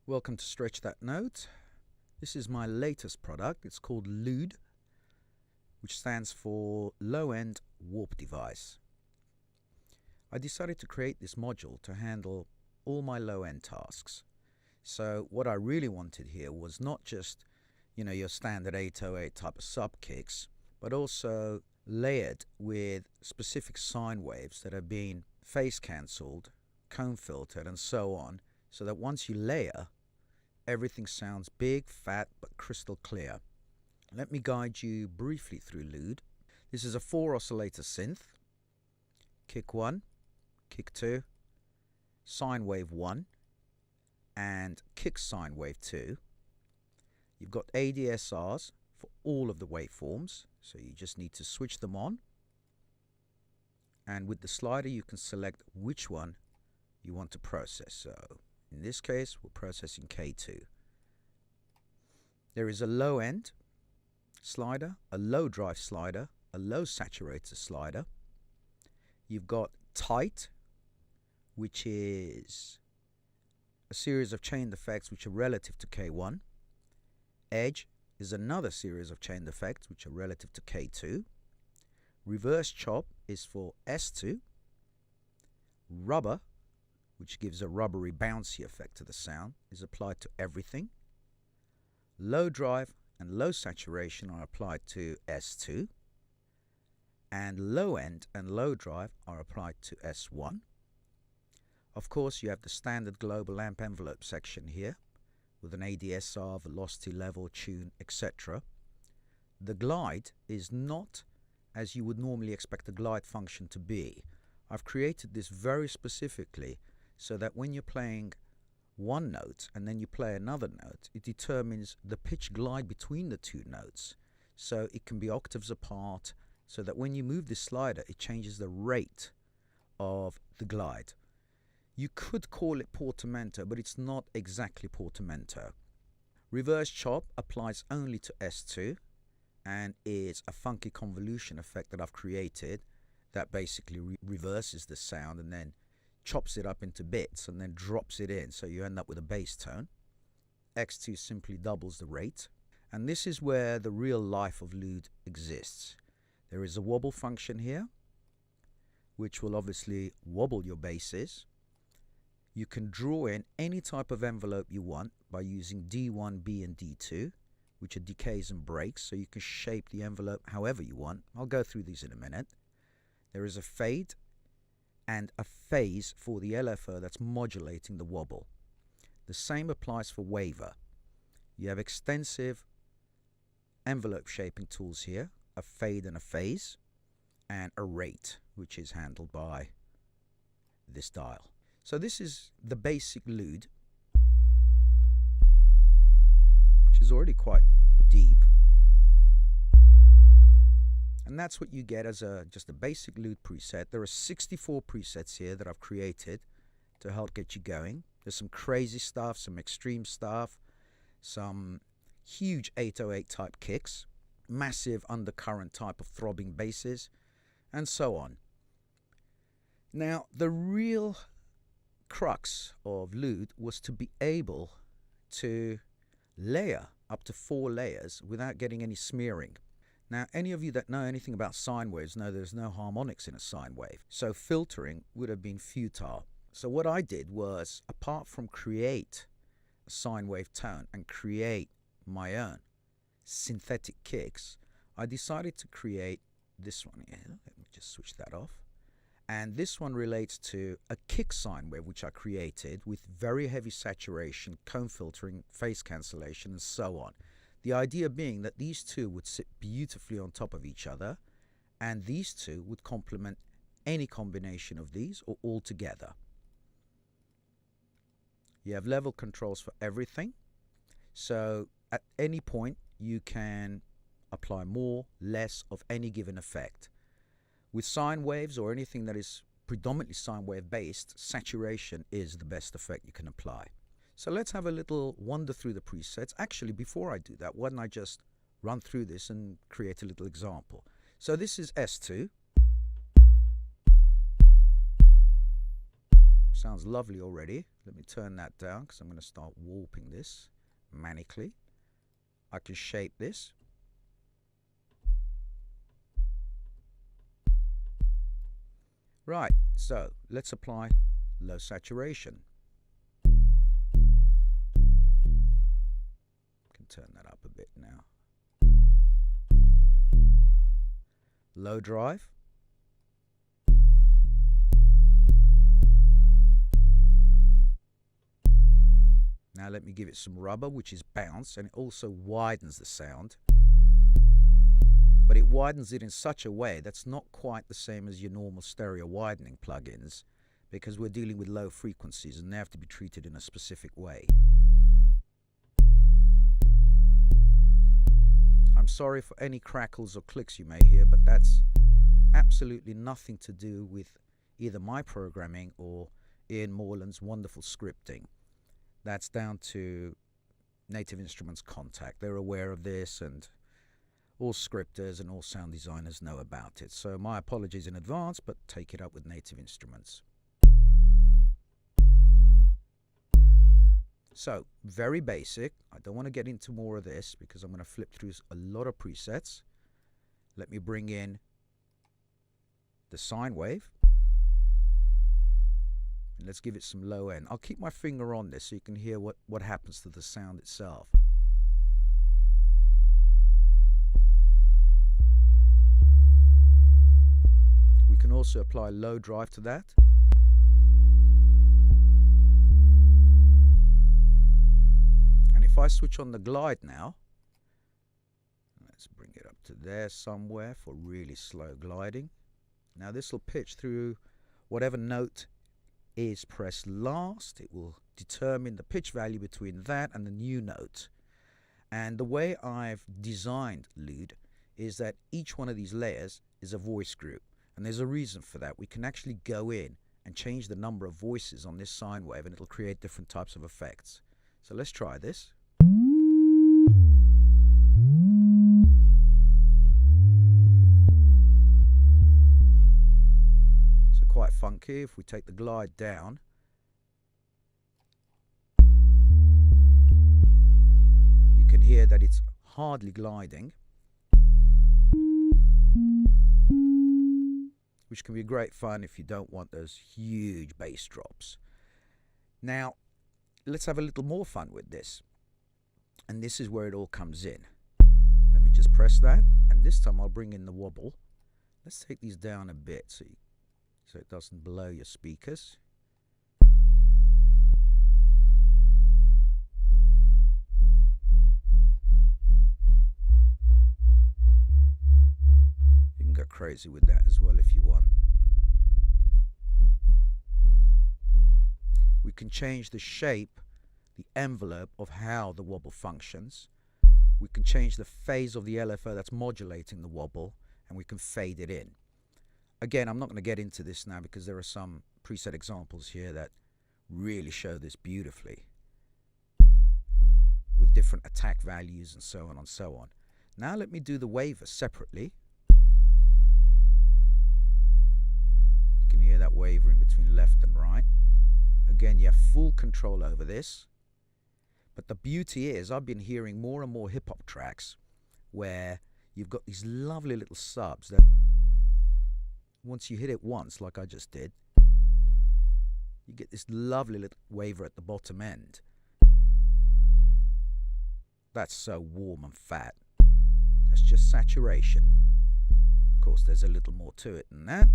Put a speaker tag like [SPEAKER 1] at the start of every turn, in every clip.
[SPEAKER 1] Welcome to Stretch That Note. This is my latest product. It's called L.E.W.D, which stands for Low-End Warp Device. I decided to create this module to handle all my low-end tasks. So what I really wanted here was not just, your standard 808 type of sub kicks, but also layered with specific sine waves that have been phase cancelled, cone filtered, and so on, so that once you layer, everything sounds big, fat, but crystal clear. Let me guide you briefly through L.E.W.D. This is a 4 oscillator synth. Kick 1, kick 2, sine wave 1, and kick sine wave 2. You've got ADSRs for all of the waveforms, so you just need to switch them on. And with the slider, you can select which one you want to process. So in this case, we're processing K2. There is a low end slider, a low drive slider, a low saturator slider. You've got tight, which is a series of chained effects which are relative to K1. Edge is another series of chained effects which are relative to K2. Reverse chop is for S2. Rubber, which gives a rubbery bouncy effect to the sound, is applied to everything. Low drive and low saturation are applied to S2. And low end and low drive are applied to S1. Of course, you have the standard global amp envelope section here with an ADSR, velocity level, tune, etc. The glide is not as you would normally expect a glide function to be. I've created this very specifically so that when you're playing one note and then you play another note, it determines the pitch glide between the two notes. So it can be octaves apart, so that when you move the slider, it changes the rate of the glide. You could call it portamento, but it's not exactly portamento. Reverse chop applies only to S2 and is a funky convolution effect that I've created that basically reverses the sound and then chops it up into bits and then drops it in, so you end up with a bass tone. X2 simply doubles the rate. And this is where the real life of L.E.W.D exists. There is a wobble function here, which will obviously wobble your basses. You can draw in any type of envelope you want by using D1, B, and D2, which are decays and breaks, so you can shape the envelope however you want. I'll go through these in a minute. There is a fade and a phase for the LFO that's modulating the wobble. The same applies for waver. You have extensive envelope shaping tools here, a fade and a phase, and a rate, which is handled by this dial. So this is the basic L.E.W.D, which is already quite deep. And that's what you get as just a basic L.E.W.D preset. There are 64 presets here that I've created to help get you going. There's some crazy stuff, some extreme stuff, some huge 808 type kicks, massive undercurrent type of throbbing basses, and so on. Now, the real crux of L.E.W.D was to be able to layer up to 4 layers without getting any smearing. Now, any of you that know anything about sine waves know there's no harmonics in a sine wave, so filtering would have been futile. So what I did was, apart from create a sine wave tone and create my own synthetic kicks, I decided to create this one here. Let me just switch that off. And this one relates to a kick sine wave which I created with very heavy saturation, cone filtering, phase cancellation, and so on. The idea being that these two would sit beautifully on top of each other, and these two would complement any combination of these or all together. You have level controls for everything, so at any point you can apply more, less of any given effect. With sine waves or anything that is predominantly sine wave based, saturation is the best effect you can apply. So let's have a little wander through the presets. Actually, before I do that, why don't I just run through this and create a little example. So this is S2. Sounds lovely already. Let me turn that down because I'm going to start warping this manically. I can shape this. Right, so let's apply low saturation. Can turn that up a bit now. Low drive. Now let me give it some rubber, which is bounce, and it also widens the sound. But it widens it in such a way that's not quite the same as your normal stereo widening plugins, because we're dealing with low frequencies and they have to be treated in a specific way. I'm sorry for any crackles or clicks you may hear, but that's absolutely nothing to do with either my programming or Ian Morland's wonderful scripting. That's down to Native Instruments Kontakt. They're aware of this, and all scripters and all sound designers know about it. So my apologies in advance, but take it up with Native Instruments. So, very basic. I don't want to get into more of this because I'm going to flip through a lot of presets. Let me bring in the sine wave. And let's give it some low end. I'll keep my finger on this so you can hear what happens to the sound itself. We can also apply low drive to that. And if I switch on the glide now, let's bring it up to there somewhere for really slow gliding. Now this will pitch through whatever note is pressed last. It will determine the pitch value between that and the new note. And the way I've designed L.E.W.D is that each one of these layers is a voice group. And there's a reason for that. We can actually go in and change the number of voices on this sine wave, and it'll create different types of effects. So let's try this. So quite funky. If we take the glide down, you can hear that it's hardly gliding, which can be great fun if you don't want those huge bass drops. Now, let's have a little more fun with this. And this is where it all comes in. Let me just press that, and this time I'll bring in the wobble. Let's take these down a bit so it doesn't blow your speakers. You can go crazy with that as well if you want. We can change the shape, the envelope of how the wobble functions. We can change the phase of the LFO that's modulating the wobble, and we can fade it in. Again, I'm not going to get into this now because there are some preset examples here that really show this beautifully with different attack values and so on and so on. Now let me do the waver separately. You can hear that wavering between left and right. Again, you have full control over this. But the beauty is, I've been hearing more and more hip-hop tracks where you've got these lovely little subs that once you hit it once, like I just did, you get this lovely little waver at the bottom end. That's so warm and fat. That's just saturation. Of course, there's a little more to it than that.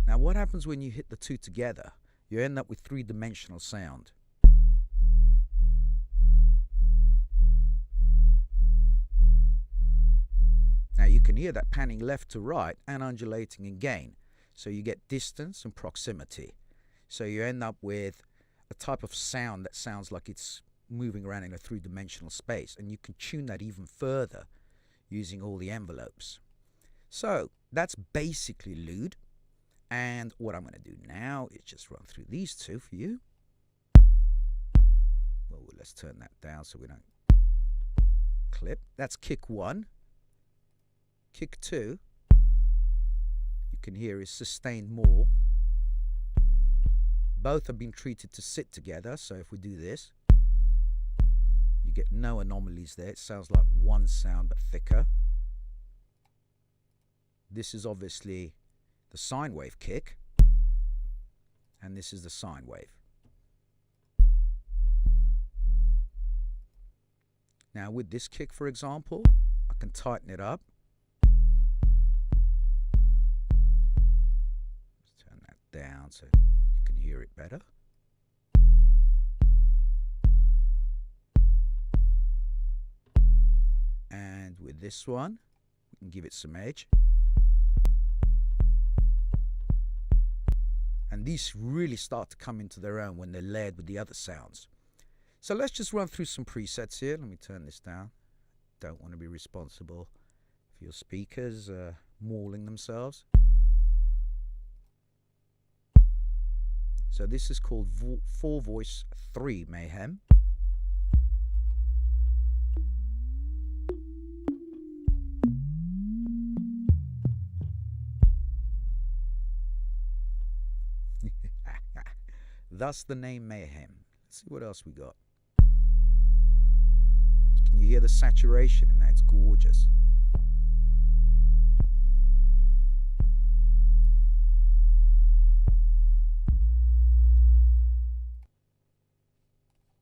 [SPEAKER 1] Now, what happens when you hit the two together? You end up with three-dimensional sound. Now you can hear that panning left to right and undulating in gain. So you get distance and proximity. So you end up with a type of sound that sounds like it's moving around in a three-dimensional space. And you can tune that even further using all the envelopes. So that's basically L.E.W.D. And what I'm going to do now is just run through these two for you. Well, let's turn that down so we don't clip. That's kick 1. Kick 2, you can hear is sustained more. both have been treated to sit together. So if we do this, you get no anomalies there. It sounds like one sound but thicker. This is obviously the sine wave kick, and this is the sine wave. Now with this kick, for example, I can tighten it up. Let's turn that down so you can hear it better. And with this one, we can give it some edge. And these really start to come into their own when they're layered with the other sounds. So let's just run through some presets here. Let me turn this down. Don't want to be responsible for your speakers mauling themselves. So this is called 4-voice 3 Mayhem. Thus the name Mayhem. Let's see what else we got. Can you hear the saturation in that? It's gorgeous.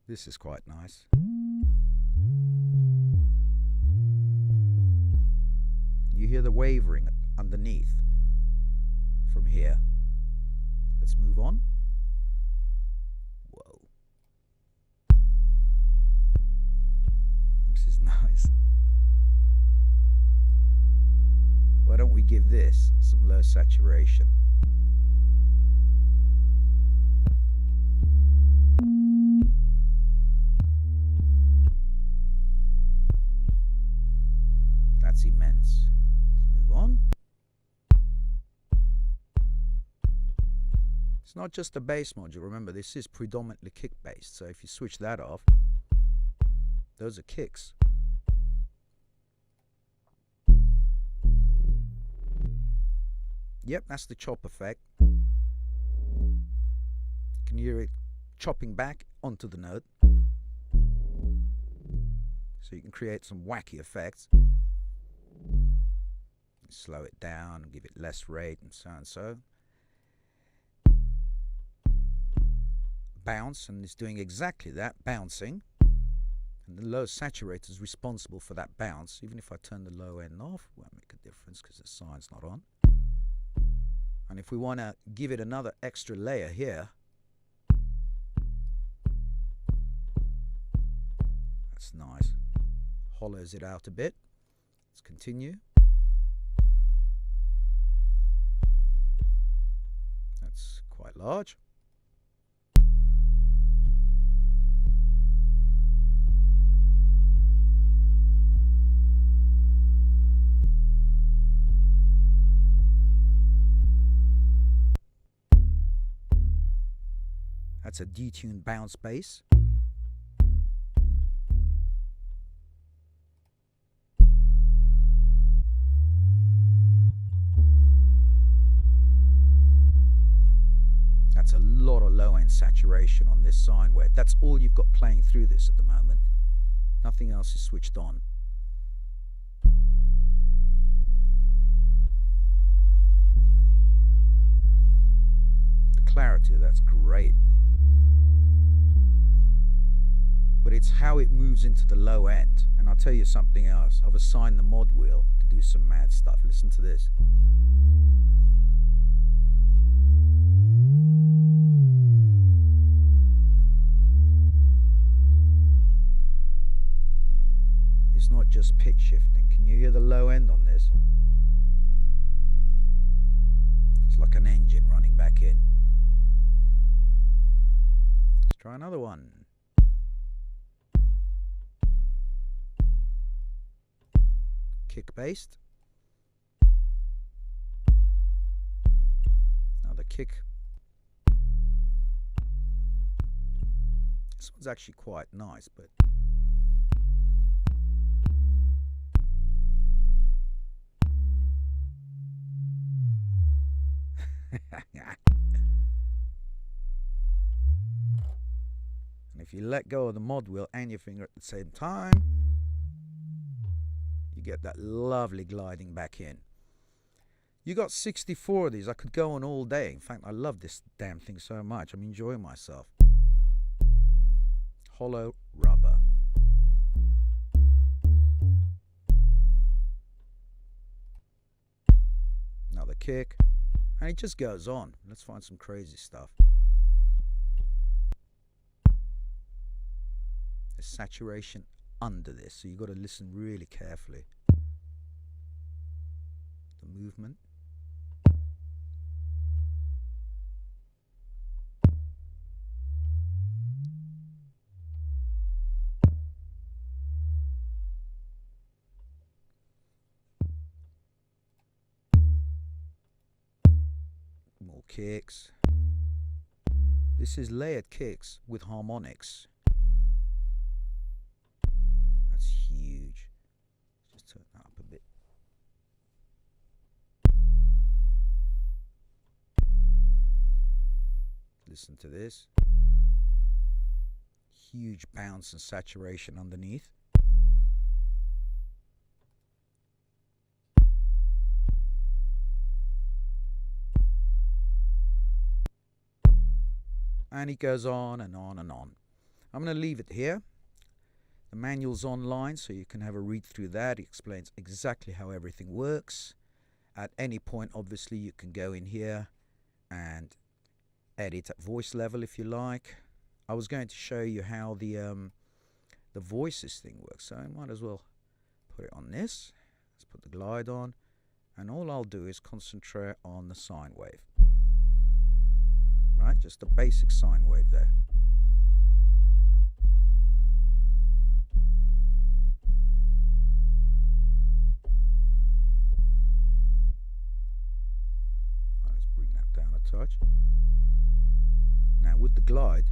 [SPEAKER 1] This is quite nice. You hear the wavering underneath from here. Let's move on. Whoa. This is nice. Why don't we give this some low saturation? That's immense. Let's move on. It's not just a bass module. Remember, this is predominantly kick based. So if you switch that off, those are kicks. Yep, that's the chop effect. You can hear it chopping back onto the note. So you can create some wacky effects. Slow it down and give it less rate and so and so. Bounce, and it's doing exactly that, bouncing. And the low saturator is responsible for that bounce. Even if I turn the low end off, it won't make a difference because the sign's not on. And if we want to give it another extra layer here, that's nice. Hollows it out a bit. Let's continue. That's quite large. That's a detuned bounce bass. That's a lot of low end saturation on this sine wave. That's all you've got playing through this at the moment. Nothing else is switched on. The clarity, that's great. But it's how it moves into the low end. And I'll tell you something else. I've assigned the mod wheel to do some mad stuff. Listen to this. It's not just pitch shifting. Can you hear the low end on this? It's like an engine running back in. Let's try another one. Kick based. Another kick. This one's actually quite nice, but If you let go of the mod wheel and your finger at the same time, you get that lovely gliding back in. You got 64 of these. I could go on all day. In fact, I love this damn thing so much. I'm enjoying myself. Hollow rubber. Another kick. And it just goes on. Let's find some crazy stuff. There's saturation under this, so you've got to listen really carefully. The movement. More kicks. This is layered kicks with harmonics. That's huge. Just turn that up a bit. Listen to this. Huge bounce and saturation underneath. And it goes on and on and on. I'm going to leave it here. The manual's online, so you can have a read through that. It explains exactly how everything works. At any point, obviously, you can go in here and edit at voice level if you like. I was going to show you how the voices thing works, so I might as well put it on this. Let's put the glide on, and all I'll do is concentrate on the sine wave. Right, just a basic sine wave there. Let's bring that down a touch. Now with the glide,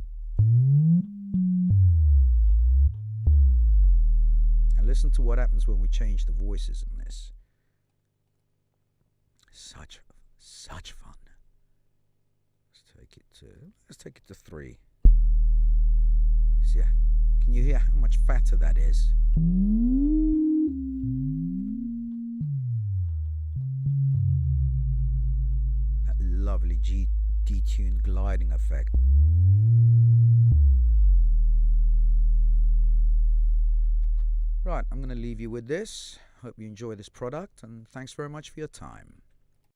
[SPEAKER 1] and listen to what happens when we change the voices in this. Such fun. Let's take it to 3. See, can you hear how much fatter that is? That lovely detuned gliding effect. Right, I'm going to leave you with this. Hope you enjoy this product, and thanks very much for your time.